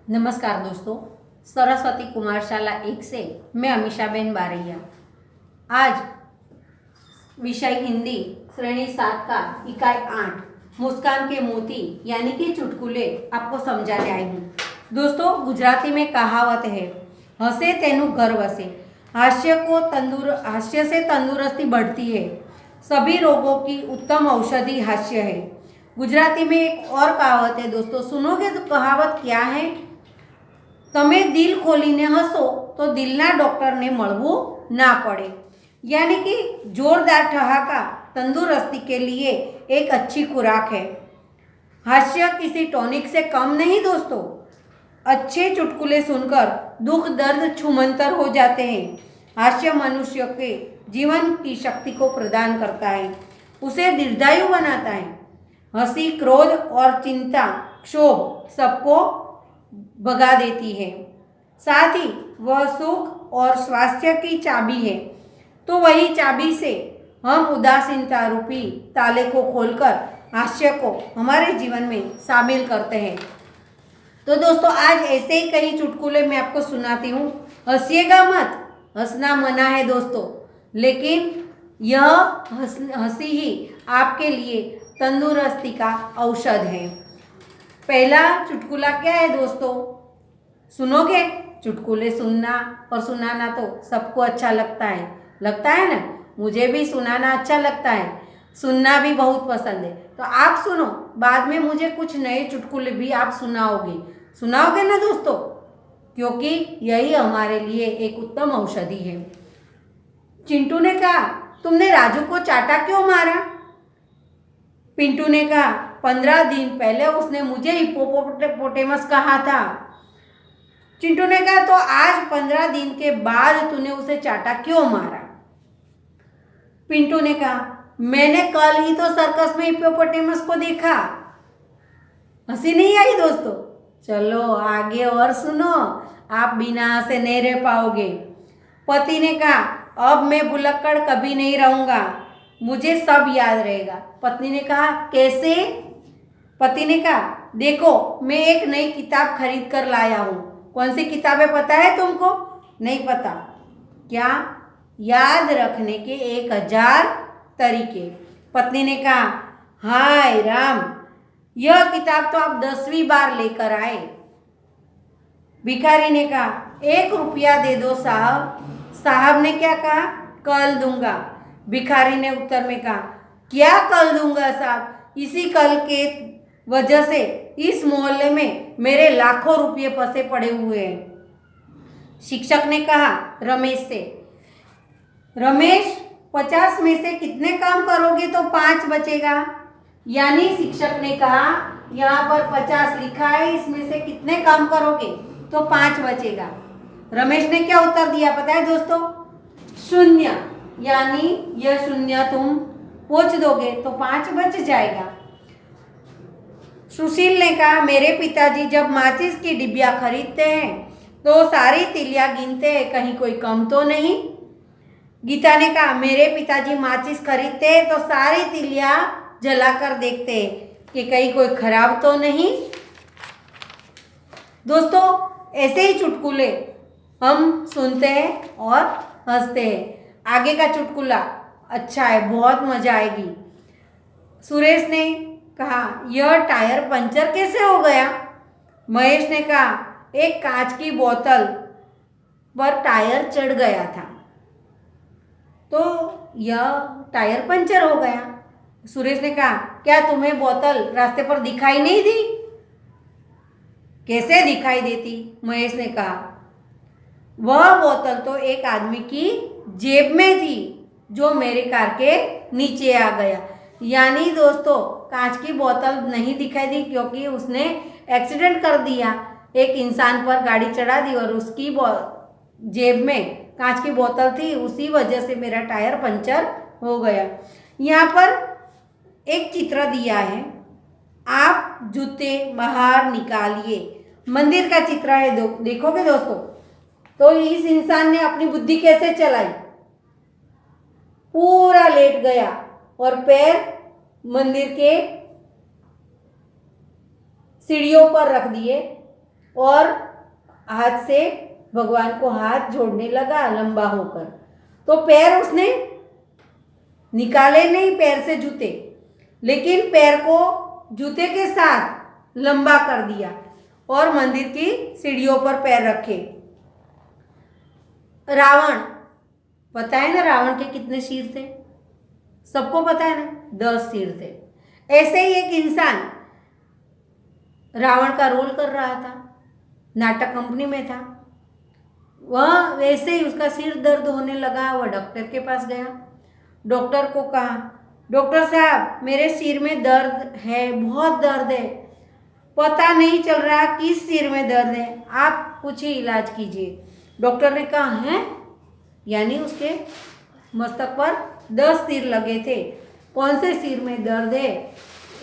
नमस्कार दोस्तों, सरस्वती कुमार शाला 1 से मैं अमीषाबेन बारैया। आज विषय हिंदी श्रेणी 7 का इकाई 8 मुस्कान के मोती यानी कि चुटकुले आपको समझाने आई हूँ। दोस्तों, गुजराती में कहावत है, हंसे तेनु घर वसे। हास्य से तंदुरुस्ती बढ़ती है। सभी रोगों की उत्तम औषधि हास्य है। गुजराती में एक और कहावत है दोस्तों, सुनोगे तो कहावत क्या है? તમે દિલ ખોલીને હસો તો દિલના ડૉક્ટરને મળવું ના પડે। यानी कि जोरदार ठहाका तंदुरुस्ती के लिए एक अच्छी खुराक है। हास्य किसी टॉनिक से कम नहीं दोस्तों। अच्छे चुटकुले सुनकर दुख दर्द छूमंतर हो जाते हैं। हास्य मनुष्य के जीवन की शक्ति को प्रदान करता है, उसे दीर्घायु बनाता है। हंसी क्रोध और चिंता क्षोभ सबको भगा देती है। साथ ही वह सुख और स्वास्थ्य की चाबी है। तो वही चाबी से हम उदासीनता रूपी ताले को खोलकर हास्य को हमारे जीवन में शामिल करते हैं। तो दोस्तों, आज ऐसे ही कई चुटकुले मैं आपको सुनाती हूँ। हंसिएगा मत, हंसना मना है दोस्तों, लेकिन यह हंसी ही आपके लिए तंदुरुस्ती का औषध है। पहला चुटकुला क्या है दोस्तों? सुनोगे? चुटकुले सुनना और सुनाना तो सबको अच्छा लगता है ना। मुझे भी सुनाना अच्छा लगता है, सुनना भी बहुत पसंद है। तो आप सुनो, बाद में मुझे कुछ नए चुटकुले भी आप सुनाओगे ना दोस्तों, क्योंकि यही हमारे लिए एक उत्तम औषधि है। चिंटू ने कहा, तुमने राजू को चाटा क्यों मारा? पिंटू ने कहा, 15 दिन पहले उसने मुझे हिप्पोपोटेमस कहा था। चिंटू ने कहा, तो आज 15 दिन के बाद तूने उसे चाटा क्यों मारा? पिंटू ने कहा, मैंने कल ही तो सर्कस में हिप्पोपोटेमस को देखा। हंसी नहीं आई दोस्तों? चलो आगे और सुनो, आप बिना हंसे नहीं रह पाओगे। पति ने कहा, अब मैं भुलक्कड़ कभी नहीं रहूँगा, मुझे सब याद रहेगा। पत्नी ने कहा, कैसे? पति ने कहा, देखो मैं एक नई किताब खरीद कर लाया हूँ। कौन सी किताब है पता है तुमको? नहीं पता? क्या? याद रखने के 1000 तरीके। पत्नी ने कहा, हाय राम, यह किताब तो आप 10वीं बार लेकर आए। भिखारी ने कहा, 1 रुपया दे दो साहब। साहब ने क्या कहा? कल दूंगा। भिखारी ने उत्तर में कहा, क्या कल दूंगा साहब? इसी कल के वजह से इस मोहल्ले में मेरे लाखों रुपये फंसे पड़े हुए हैं। शिक्षक ने कहा रमेश से, रमेश 50 में से कितने काम करोगे तो 5 बचेगा? यानी शिक्षक ने कहा, यहाँ पर 50 लिखा है, इसमें से कितने काम करोगे तो 5 बचेगा। रमेश ने क्या उत्तर दिया पता है दोस्तों? 0। यानी यह 0 तुम पोंछ दोगे तो 5 बच जाएगा। सुशील ने कहा, मेरे पिताजी जब माचिस की डिबिया खरीदते हैं तो सारी तिलियाँ गिनते हैं, कहीं कोई कम तो नहीं। गीता ने कहा, मेरे पिताजी माचिस खरीदते हैं तो सारी तिलियाँ जलाकर देखते हैं कि कहीं कोई खराब तो नहीं। दोस्तों, ऐसे ही चुटकुले हम सुनते हैं और हंसते हैं। आगे का चुटकुला अच्छा है, बहुत मजा आएगी। सुरेश ने कहा, यह टायर पंचर कैसे हो गया? महेश ने कहा, एक कांच की बोतल पर टायर चढ़ गया था तो यह टायर पंचर हो गया। सुरेश ने कहा, क्या तुम्हें बोतल रास्ते पर दिखाई नहीं दी? कैसे दिखाई देती? महेश ने कहा, वह बोतल तो एक आदमी की जेब में थी जो मेरे कार के नीचे आ गया। यानी दोस्तों, कांच की बोतल नहीं दिखाई दी क्योंकि उसने एक्सीडेंट कर दिया, एक इंसान पर गाड़ी चढ़ा दी और उसकी जेब में कांच की बोतल थी, उसी वजह से मेरा टायर पंचर हो गया। यहाँ पर एक चित्र दिया है, आप जूते बाहर निकालिए। मंदिर का चित्र है, देखोगे दोस्तों तो इस इंसान ने अपनी बुद्धि कैसे चलाई? पूरा लेट गया और पैर मंदिर के सीढ़ियों पर रख दिए और हाथ से भगवान को हाथ जोड़ने लगा लंबा होकर। तो पैर उसने निकाले नहीं पैर से जूते, लेकिन पैर को जूते के साथ लंबा कर दिया और मंदिर की सीढ़ियों पर पैर रखे। रावण, पता है ना रावण के कितने सिर थे? सबको पता है ना, 10 सिर थे। ऐसे ही एक इंसान रावण का रोल कर रहा था, नाटक कंपनी में था। वह वैसे ही उसका सिर दर्द होने लगा, वह डॉक्टर के पास गया। डॉक्टर को कहा, डॉक्टर साहब मेरे सिर में दर्द है, बहुत दर्द है, पता नहीं चल रहा किस सिर में दर्द है, आप कुछ ही इलाज कीजिए। डॉक्टर ने कहा, हैं? यानी उसके मस्तक पर 10 सिर लगे थे, कौन से सिर में दर्द है?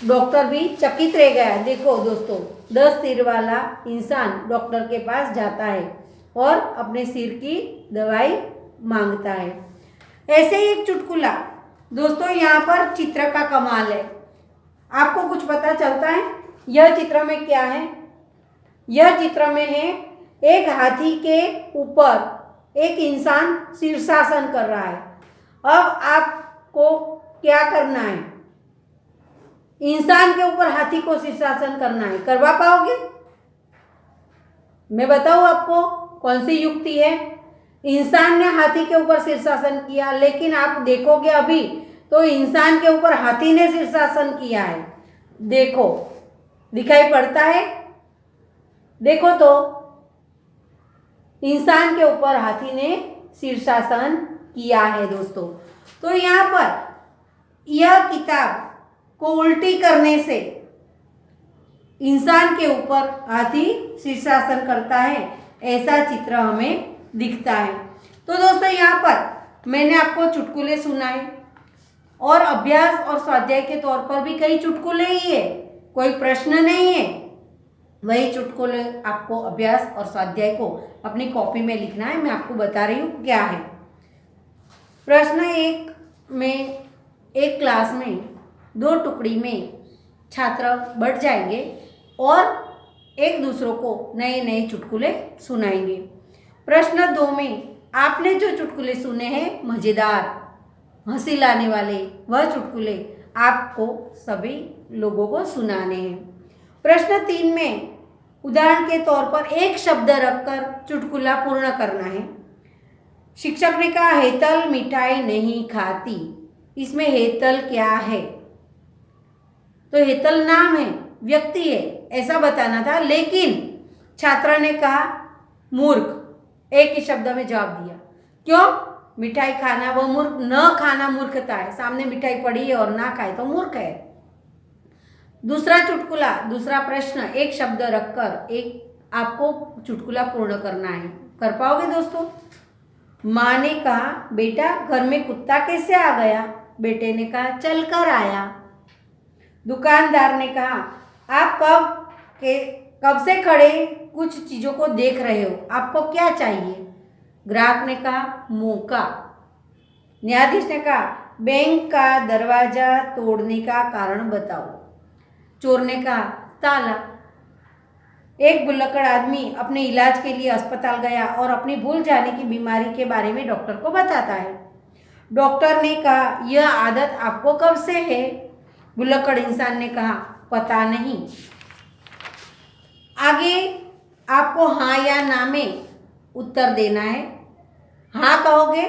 डॉक्टर भी चकित रह गया। देखो दोस्तों, 10 सिर वाला इंसान डॉक्टर के पास जाता है और अपने सिर की दवाई मांगता है। ऐसे ही एक चुटकुला दोस्तों, यहाँ पर चित्र का कमाल है। आपको कुछ पता चलता है यह चित्र में क्या है? यह चित्र में है एक हाथी के ऊपर एक इंसान शीर्षासन कर रहा है। अब आपको क्या करना है? इंसान के ऊपर हाथी को शीर्षासन करना है। करवा पाओगे? मैं बताऊं आपको कौन सी युक्ति है। इंसान ने हाथी के ऊपर शीर्षासन किया, लेकिन आप देखोगे अभी तो इंसान के ऊपर हाथी ने शीर्षासन किया है। देखो, दिखाई पड़ता है? देखो तो, इंसान के ऊपर हाथी ने शीर्षासन किया है दोस्तों। तो यहाँ पर यह किताब को उल्टी करने से इंसान के ऊपर हाथी शीर्षासन करता है, ऐसा चित्र हमें दिखता है। तो दोस्तों, यहाँ पर मैंने आपको चुटकुले सुनाए और अभ्यास और स्वाध्याय के तौर पर भी कई चुटकुले ही है, कोई प्रश्न नहीं है। वही चुटकुले आपको अभ्यास और स्वाध्याय को अपनी कॉपी में लिखना है। मैं आपको बता रही हूँ क्या है। प्रश्न 1 में, एक क्लास में 2 टुकड़ी में छात्र बढ़ जाएंगे और एक दूसरों को नए नए चुटकुले सुनाएंगे। प्रश्न 2 में आपने जो चुटकुले सुने हैं मज़ेदार, हंसी लाने वाले, वह चुटकुले आपको सभी लोगों को सुनाने हैं। प्रश्न 3 में उदाहरण के तौर पर एक शब्द रखकर चुटकुला पूर्ण करना है। शिक्षक ने कहा, हेतल मिठाई नहीं खाती। इसमें हेतल क्या है? तो हेतल नाम है, व्यक्ति है, ऐसा बताना था, लेकिन छात्र ने कहा मूर्ख, एक ही शब्द में जवाब दिया। क्यों? मिठाई खाना वो मूर्ख, न खाना मूर्खता है। सामने मिठाई पड़ी है और ना खाए तो मूर्ख है। दूसरा चुटकुला, दूसरा प्रश्न, एक शब्द रखकर एक आपको चुटकुला पूर्ण करना है। कर पाओगे दोस्तों? माँ ने कहा, बेटा घर में कुत्ता कैसे आ गया? बेटे ने कहा, चल कर आया। दुकानदार ने कहा, आप कब से खड़े कुछ चीज़ों को देख रहे हो, आपको क्या चाहिए? ग्राहक ने कहा, मौका। न्यायाधीश ने कहा, बैंक का दरवाजा तोड़ने का कारण बताओ। चोर ने कहा, ताला। एक भुलक्कड़ आदमी अपने इलाज के लिए अस्पताल गया और अपनी भूल जाने की बीमारी के बारे में डॉक्टर को बताता है। डॉक्टर ने कहा, यह आदत आपको कब से है? भुलक्कड़ इंसान ने कहा, पता नहीं। आगे आपको हाँ या ना में उत्तर देना है। हाँ कहोगे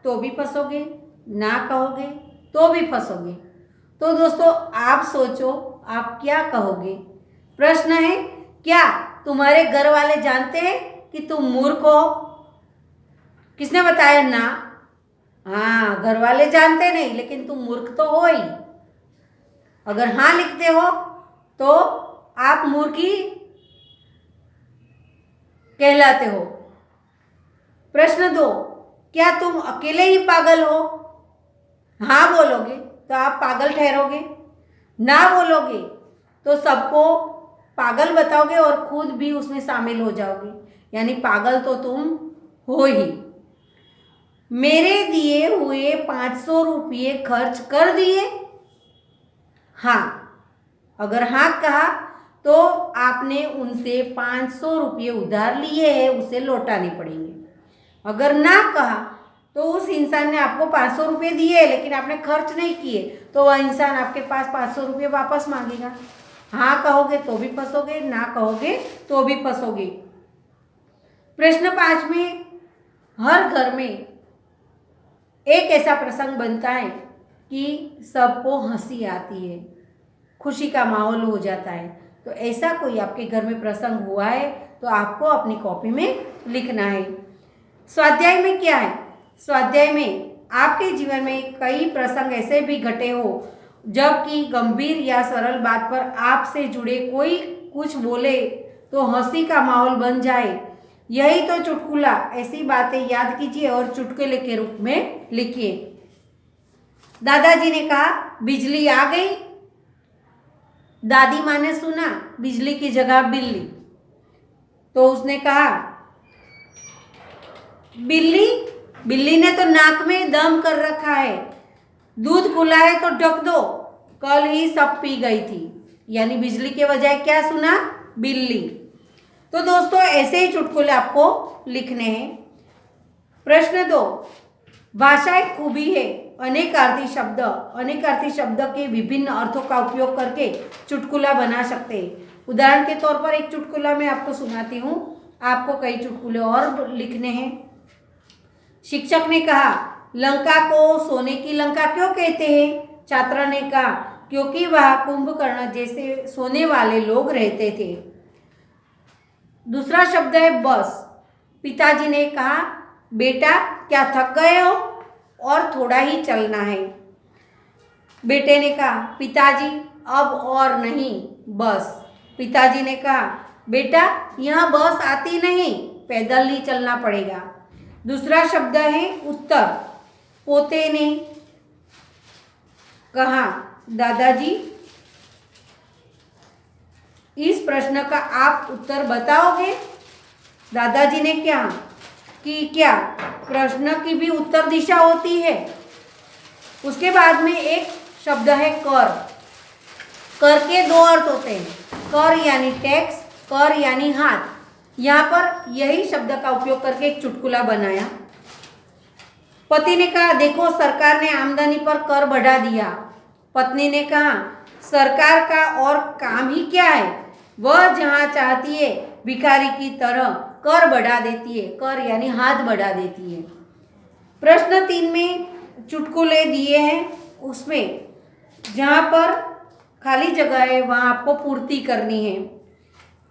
तो भी फंसोगे, ना कहोगे तो भी फंसोगे। तो दोस्तों, आप सोचो आप क्या कहोगे। प्रश्न है, क्या तुम्हारे घर वाले जानते हैं कि तुम मूर्ख हो? किसने बताया? ना। हाँ, घर वाले जानते नहीं, लेकिन तुम मूर्ख तो हो ही। अगर हाँ लिखते हो तो आप मूर्खी कहलाते हो। प्रश्न 2, क्या तुम अकेले ही पागल हो? हाँ बोलोगे तो आप पागल ठहरोगे, ना बोलोगे तो सबको पागल बताओगे और खुद भी उसमें शामिल हो जाओगे, यानी पागल तो तुम हो ही। मेरे दिए हुए 500 रुपये खर्च कर दिए? हाँ। अगर हाँ कहा तो आपने उनसे 500 रुपये उधार लिए हैं, उसे लौटाने पड़ेंगे। अगर ना कहा तो उस इंसान ने आपको 500 रुपये दिए लेकिन आपने खर्च नहीं किए, तो वह इंसान आपके पास 500 रुपये वापस मांगेगा। हाँ कहोगे तो भी फंसोगे, ना कहोगे तो भी फंसोगे। प्रश्न 5 में, हर घर में एक ऐसा प्रसंग बनता है कि सबको हंसी आती है, खुशी का माहौल हो जाता है। तो ऐसा कोई आपके घर में प्रसंग हुआ है तो आपको अपनी कॉपी में लिखना है। स्वाध्याय में क्या है? स्वाध्याय में आपके जीवन में कई प्रसंग ऐसे भी घटे हो जबकि गंभीर या सरल बात पर आपसे जुड़े कोई कुछ बोले तो हंसी का माहौल बन जाए। यही तो चुटकुला। ऐसी बातें याद कीजिए और चुटकुले के रूप में लिखिए। दादाजी ने कहा, बिजली आ गई। दादी माँ ने सुना बिजली की जगह बिल्ली, तो उसने कहा, बिल्ली ने तो नाक में दम कर रखा है, दूध खुला है तो ढक दो, कल ही सब पी गई थी। यानी बिजली के बजाय क्या सुना? बिल्ली। तो दोस्तों ऐसे ही चुटकुले आपको लिखने हैं। प्रश्न 2, भाषा एक खूबी है। अनेकार्थी शब्द के विभिन्न अर्थों का उपयोग करके चुटकुला बना सकते हैं। उदाहरण के तौर पर एक चुटकुला मैं आपको सुनाती हूँ, आपको कई चुटकुले और लिखने हैं। शिक्षक ने कहा, लंका को सोने की लंका क्यों कहते हैं? छात्र ने कहा, क्योंकि वहाँ कुंभकर्ण जैसे सोने वाले लोग रहते थे। दूसरा शब्द है बस। पिताजी ने कहा, बेटा क्या थक गए हो? और थोड़ा ही चलना है। बेटे ने कहा, पिताजी अब और नहीं, बस। पिताजी ने कहा, बेटा यहाँ बस आती नहीं, पैदल ही चलना पड़ेगा। दूसरा शब्द है उत्तर। पोते ने कहा, दादाजी इस प्रश्न का आप उत्तर बताओगे? दादाजी ने क्या प्रश्न की भी उत्तर दिशा होती है। उसके बाद में एक शब्द है कर। कर के 2 अर्थ होते हैं, कर यानी टैक्स, कर यानी हाथ। यहाँ पर यही शब्द का उपयोग करके एक चुटकुला बनाया। पति ने कहा, देखो सरकार ने आमदनी पर कर बढ़ा दिया। पत्नी ने कहा, सरकार का और काम ही क्या है, वह जहाँ चाहती है भिखारी की तरह कर बढ़ा देती है। कर यानी हाथ बढ़ा देती है। प्रश्न 3 में चुटकुले दिए हैं, उसमें जहाँ पर खाली जगह है वहाँ आपको पूर्ति करनी है।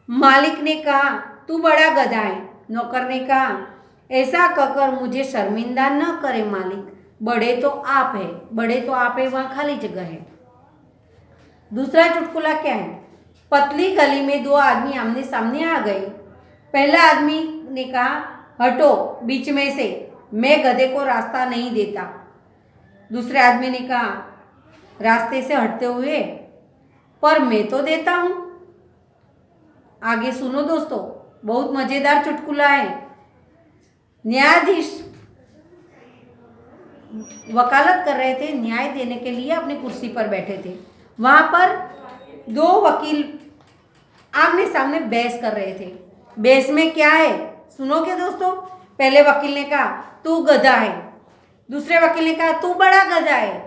मालिक ने कहा, तू बड़ा गधा है। नौकर ने कहा, ऐसा कहकर मुझे शर्मिंदा न करे मालिक, बड़े तो आप है, वहाँ खाली जगह है। दूसरा चुटकुला क्या है? पतली गली में 2 आदमी आमने सामने आ गए। पहला आदमी ने कहा, हटो बीच में से, मैं गधे को रास्ता नहीं देता। दूसरे आदमी ने कहा, रास्ते से हटते हुए, पर मैं तो देता हूँ। आगे सुनो दोस्तों, बहुत मजेदार चुटकुला है। न्यायाधीश वकालत कर रहे थे, न्याय देने के लिए अपनी कुर्सी पर बैठे थे। वहाँ पर 2 वकील आमने सामने बहस कर रहे थे। बहस में क्या है सुनोगे दोस्तों? पहले वकील ने कहा, तू गधा है। दूसरे वकील ने कहा, तू बड़ा गधा है।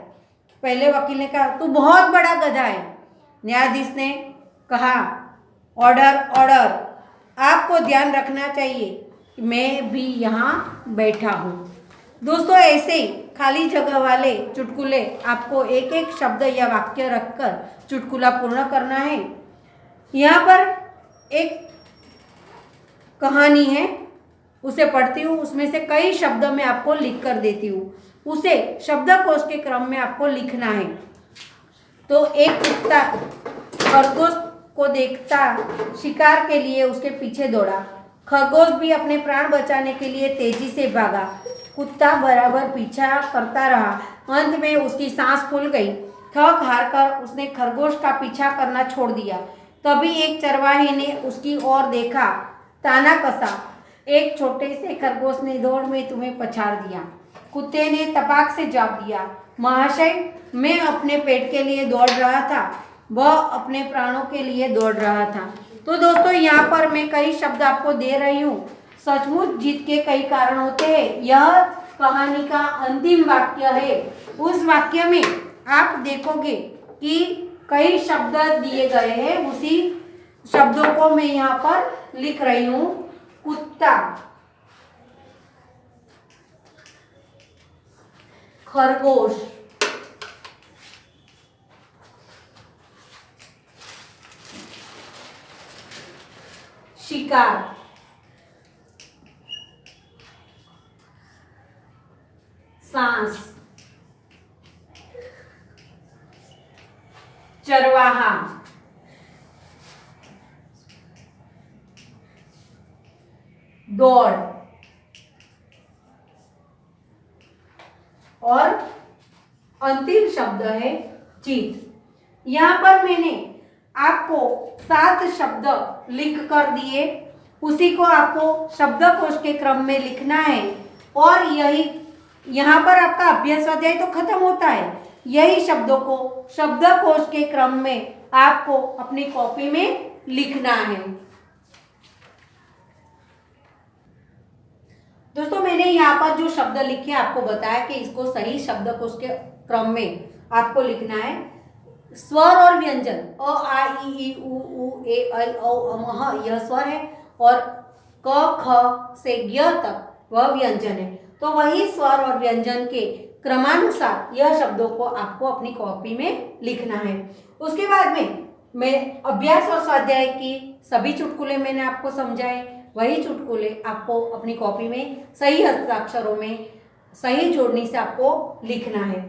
पहले वकील ने कहा, तू बहुत बड़ा गधा है। न्यायाधीश ने कहा, ऑर्डर ऑर्डर, आपको ध्यान रखना चाहिए कि मैं भी यहाँ बैठा हूँ। दोस्तों ऐसे ही खाली जगह वाले चुटकुले आपको एक एक शब्द या वाक्य रखकर चुटकुला पूर्ण करना है। यहाँ पर एक कहानी है, उसे पढ़ती हूँ, उसमें से कई शब्द मैं आपको लिख कर देती हूँ, उसे शब्दकोश के क्रम में आपको लिखना है। तो एक कुत्ता खरगोश को देखता शिकार के लिए उसके पीछे दौड़ा। खरगोश भी अपने प्राण बचाने के लिए तेजी से भागा। कुत्ता बराबर पीछा करता रहा। अंत में उसकी सांस फूल गई। थक हार कर उसने खरगोश का पीछा करना छोड़ दिया। तभी एक चरवाहे ने उसकी ओर देखा, ताना कसा, एक छोटे से खरगोश ने दौड़ में तुम्हें पछाड़ दिया। कुत्ते ने तपाक से जवाब दिया, महाशय मैं अपने पेट के लिए दौड़ रहा था, वह अपने प्राणों के लिए दौड़ रहा था। तो दोस्तों यहाँ पर मैं कई शब्द आपको दे रही हूँ। सचमुच जीत के कई कारण होते हैं, यह कहानी का अंतिम वाक्य है। उस वाक्य में आप देखोगे कि कई शब्द दिए गए हैं, उसी शब्दों को मैं यहाँ पर लिख रही हूँ। कुत्ता, खरगोश, शिकार, सांस, चरवाहा, दौड़ और अंतिम शब्द है जीत। यहाँ पर मैंने आपको 7 शब्द लिख कर दिए, उसी को आपको शब्दकोश के क्रम में लिखना है और यही यहाँ पर आपका अभ्यास स्वाध्याय तो खत्म होता है। यही शब्दों को शब्दकोश के क्रम में आपको अपनी कॉपी में लिखना है। दोस्तों मैंने यहाँ पर जो शब्द लिखे आपको बताया कि इसको सही शब्दकोश के क्रम में आपको लिखना है। स्वर और व्यंजन अ आ इ ई उ ए ऐ औ अम ह यह स्वर है और क ख से य तक वह व्यंजन है। तो वही स्वर और व्यंजन के क्रमानुसार यह शब्दों को आपको अपनी कॉपी में लिखना है। उसके बाद में मैं अभ्यास और स्वाध्याय की सभी चुटकुले मैंने आपको समझाए, वही चुटकुले आपको अपनी कॉपी में सही हस्ताक्षरों में सही जोड़नी से आपको लिखना है।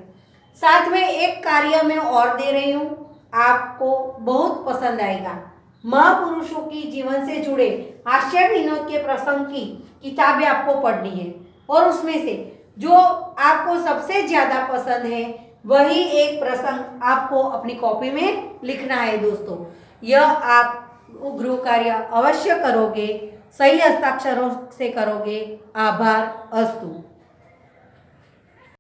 साथ में एक कार्य मैं और दे रही हूँ, आपको बहुत पसंद आएगा। महापुरुषों की जीवन से जुड़े हास्य विनोद के प्रसंग की किताबें आपको पढ़नी है और उसमें से जो आपको सबसे ज़्यादा पसंद है वही एक प्रसंग आपको अपनी कॉपी में लिखना है। दोस्तों यह आप गृह कार्य अवश्य करोगे, सही हस्ताक्षरों से करोगे। आभार अस्तु।